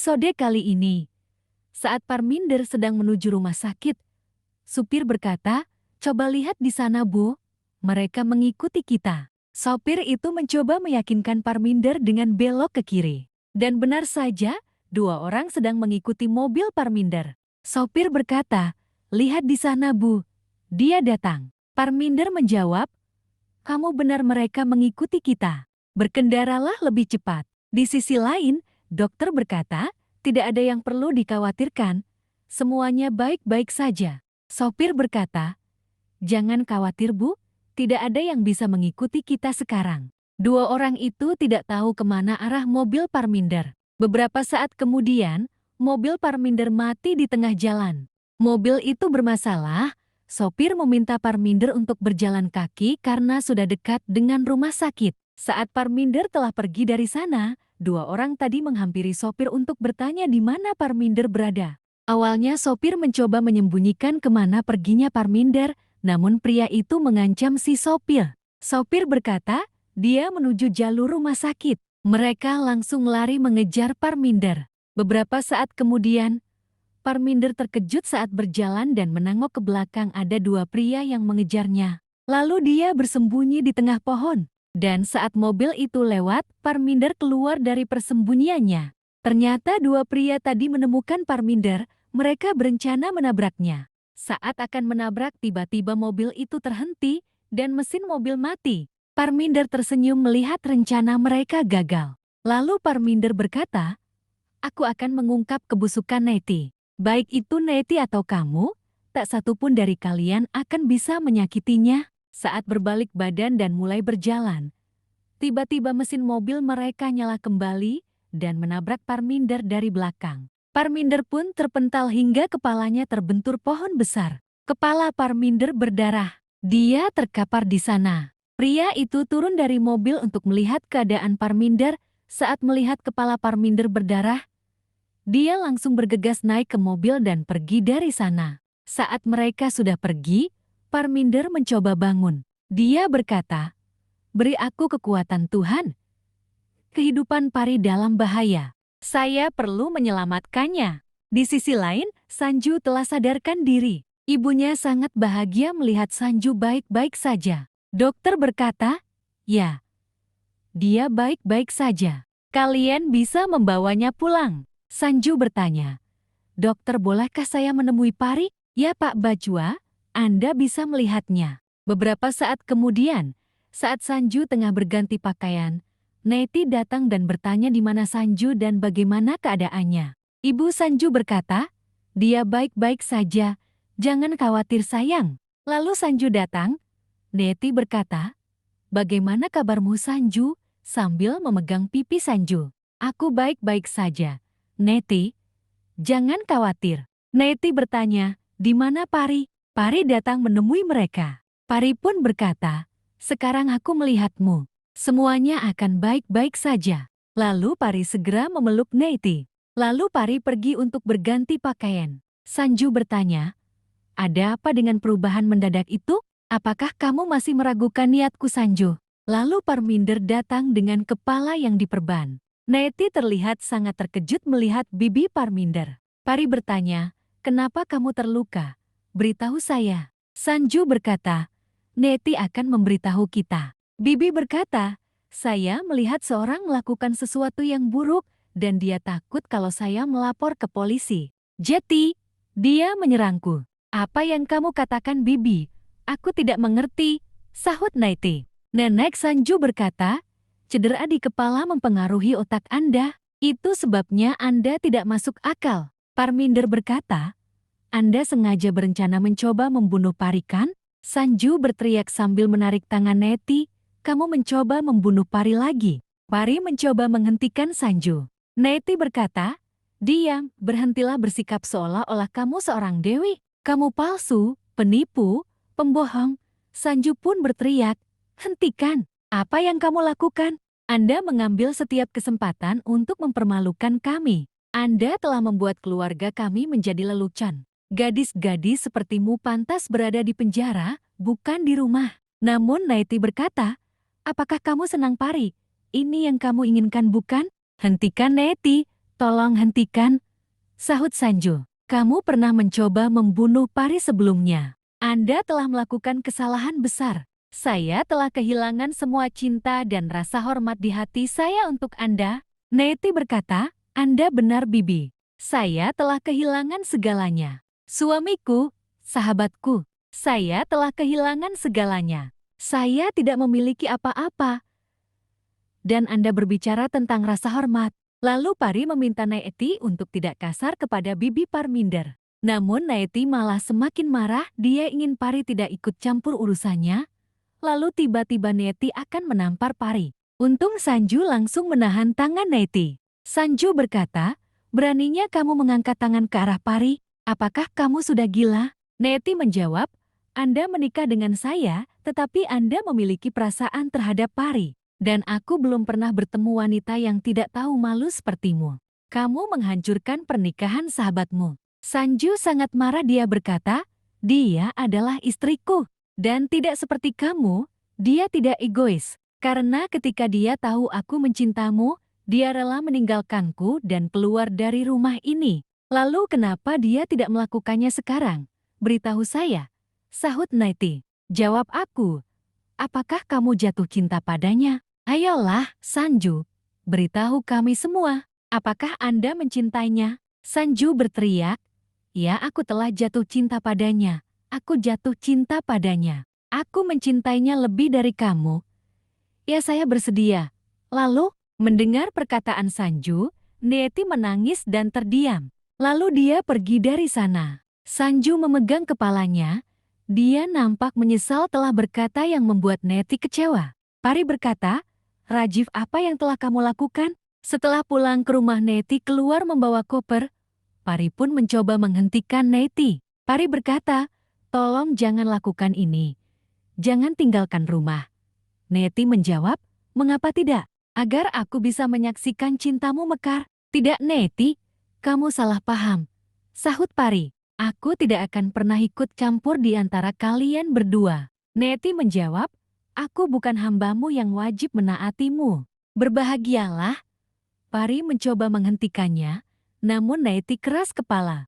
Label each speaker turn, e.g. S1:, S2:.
S1: Episode kali ini, saat Parminder sedang menuju rumah sakit, supir berkata, "Coba lihat di sana, Bu. Mereka mengikuti kita." Sopir itu mencoba meyakinkan Parminder dengan belok ke kiri. Dan benar saja, dua orang sedang mengikuti mobil Parminder. Sopir berkata, "Lihat di sana, Bu. Dia datang." Parminder menjawab, "Kamu benar, mereka mengikuti kita. Berkendaralah lebih cepat." Di sisi lain, dokter berkata, "Tidak ada yang perlu dikhawatirkan. Semuanya baik-baik saja." Sopir berkata, "Jangan khawatir, Bu. Tidak ada yang bisa mengikuti kita sekarang." Dua orang itu tidak tahu kemana arah mobil Parminder. Beberapa saat kemudian, mobil Parminder mati di tengah jalan. Mobil itu bermasalah. Sopir meminta Parminder untuk berjalan kaki karena sudah dekat dengan rumah sakit. Saat Parminder telah pergi dari sana, dua orang tadi menghampiri sopir untuk bertanya di mana Parminder berada. Awalnya sopir mencoba menyembunyikan kemana perginya Parminder, namun pria itu mengancam si sopir. Sopir berkata, dia menuju jalur rumah sakit. Mereka langsung lari mengejar Parminder. Beberapa saat kemudian, Parminder terkejut saat berjalan dan menengok ke belakang, ada dua pria yang mengejarnya. Lalu dia bersembunyi di tengah pohon. Dan saat mobil itu lewat, Parminder keluar dari persembunyiannya. Ternyata dua pria tadi menemukan Parminder, mereka berencana menabraknya. Saat akan menabrak, tiba-tiba mobil itu terhenti dan mesin mobil mati. Parminder tersenyum melihat rencana mereka gagal. Lalu Parminder berkata, "Aku akan mengungkap kebusukan Neti. Baik itu Neti atau kamu, tak satupun dari kalian akan bisa menyakitinya." Saat berbalik badan dan mulai berjalan, tiba-tiba mesin mobil mereka nyala kembali dan menabrak Parminder dari belakang. Parminder pun terpental hingga kepalanya terbentur pohon besar. Kepala Parminder berdarah. Dia terkapar di sana. Pria itu turun dari mobil untuk melihat keadaan Parminder. Saat melihat kepala Parminder berdarah, dia langsung bergegas naik ke mobil dan pergi dari sana. Saat mereka sudah pergi, Parminder mencoba bangun. Dia berkata, "Beri aku kekuatan Tuhan. Kehidupan Pari dalam bahaya. Saya perlu menyelamatkannya." Di sisi lain, Sanju telah sadarkan diri. Ibunya sangat bahagia melihat Sanju baik-baik saja. Dokter berkata, "Ya, dia baik-baik saja. Kalian bisa membawanya pulang." Sanju bertanya, "Dokter, bolehkah saya menemui Pari?" "Ya, Pak Bajwa, Anda bisa melihatnya." Beberapa saat kemudian, saat Sanju tengah berganti pakaian, Neti datang dan bertanya di mana Sanju dan bagaimana keadaannya. Ibu Sanju berkata, "Dia baik-baik saja, jangan khawatir sayang." Lalu Sanju datang. Neti berkata, "Bagaimana kabarmu Sanju?" sambil memegang pipi Sanju. "Aku baik-baik saja, Neti. Jangan khawatir." Neti bertanya, "Di mana Pari?" Pari datang menemui mereka. Pari pun berkata, "Sekarang aku melihatmu. Semuanya akan baik-baik saja." Lalu Pari segera memeluk Neti. Lalu Pari pergi untuk berganti pakaian. Sanju bertanya, "Ada apa dengan perubahan mendadak itu? Apakah kamu masih meragukan niatku Sanju?" Lalu Parminder datang dengan kepala yang diperban. Neti terlihat sangat terkejut melihat bibi Parminder. Pari bertanya, "Kenapa kamu terluka? Beritahu saya." Sanju berkata, "Neti akan memberitahu kita." Bibi berkata, "Saya melihat seorang melakukan sesuatu yang buruk dan dia takut kalau saya melapor ke polisi. Jadi, dia menyerangku." "Apa yang kamu katakan, Bibi? Aku tidak mengerti," sahut Neti. Nenek Sanju berkata, "Cedera di kepala mempengaruhi otak Anda. Itu sebabnya Anda tidak masuk akal." Parminder berkata, "Anda sengaja berencana mencoba membunuh Pari kan?" Sanju berteriak sambil menarik tangan Neti, "Kamu mencoba membunuh Pari lagi." Pari mencoba menghentikan Sanju. Neti berkata, "Diam, berhentilah bersikap seolah-olah kamu seorang dewi. Kamu palsu, penipu, pembohong." Sanju pun berteriak, "Hentikan! Apa yang kamu lakukan? Anda mengambil setiap kesempatan untuk mempermalukan kami. Anda telah membuat keluarga kami menjadi lelucon. Gadis-gadis sepertimu pantas berada di penjara, bukan di rumah." Namun Neti berkata, "Apakah kamu senang Pari? Ini yang kamu inginkan bukan? Hentikan Neti, Tolong hentikan, sahut Sanju. Kamu pernah mencoba membunuh pari sebelumnya. Anda telah melakukan kesalahan besar. Saya telah kehilangan semua cinta dan rasa hormat di hati saya untuk Anda. Neti berkata, Anda benar Bibi. Saya telah kehilangan segalanya. Suamiku, sahabatku, saya telah kehilangan segalanya. Saya tidak memiliki apa-apa. Dan Anda berbicara tentang rasa hormat. Lalu Pari meminta Naeti untuk tidak kasar kepada Bibi Parminder. Namun Naeti malah semakin marah, dia ingin Pari tidak ikut campur urusannya. Lalu tiba-tiba Naeti akan menampar Pari. Untung Sanju langsung menahan tangan Naeti. Sanju berkata, beraninya kamu mengangkat tangan ke arah Pari? Apakah kamu sudah gila? Naeti menjawab, Anda menikah dengan saya, tetapi Anda memiliki perasaan terhadap Pari. Dan aku belum pernah bertemu wanita yang tidak tahu malu sepertimu. Kamu menghancurkan pernikahan sahabatmu. Sanju sangat marah, dia berkata, dia adalah istriku. Dan tidak seperti kamu, dia tidak egois. Karena ketika dia tahu aku mencintamu, dia rela meninggalkanku dan keluar dari rumah ini. Lalu kenapa dia tidak melakukannya sekarang? Beritahu saya, sahut Naeti. Jawab aku, apakah kamu jatuh cinta padanya? Ayolah, Sanju, beritahu kami semua, apakah Anda mencintainya? Sanju berteriak, ya aku telah jatuh cinta padanya, aku jatuh cinta padanya. Aku mencintainya lebih dari kamu. Ya saya bersedia. Lalu, mendengar perkataan Sanju, Neti menangis dan terdiam. Lalu dia pergi dari sana. Sanju memegang kepalanya, dia nampak menyesal telah berkata yang membuat Neti kecewa. Pari berkata, Rajiv, apa yang telah kamu lakukan? Setelah pulang ke rumah, Neti keluar membawa koper. Pari pun mencoba menghentikan Neti. Pari berkata, tolong jangan lakukan ini. Jangan tinggalkan rumah. Neti menjawab, mengapa tidak? Agar aku bisa menyaksikan cintamu mekar. Tidak Neti, kamu salah paham. Sahut Pari, aku tidak akan pernah ikut campur di antara kalian berdua. Neti menjawab, aku bukan hambamu yang wajib menaatimu. Berbahagialah. Pari mencoba menghentikannya, namun Neti keras kepala.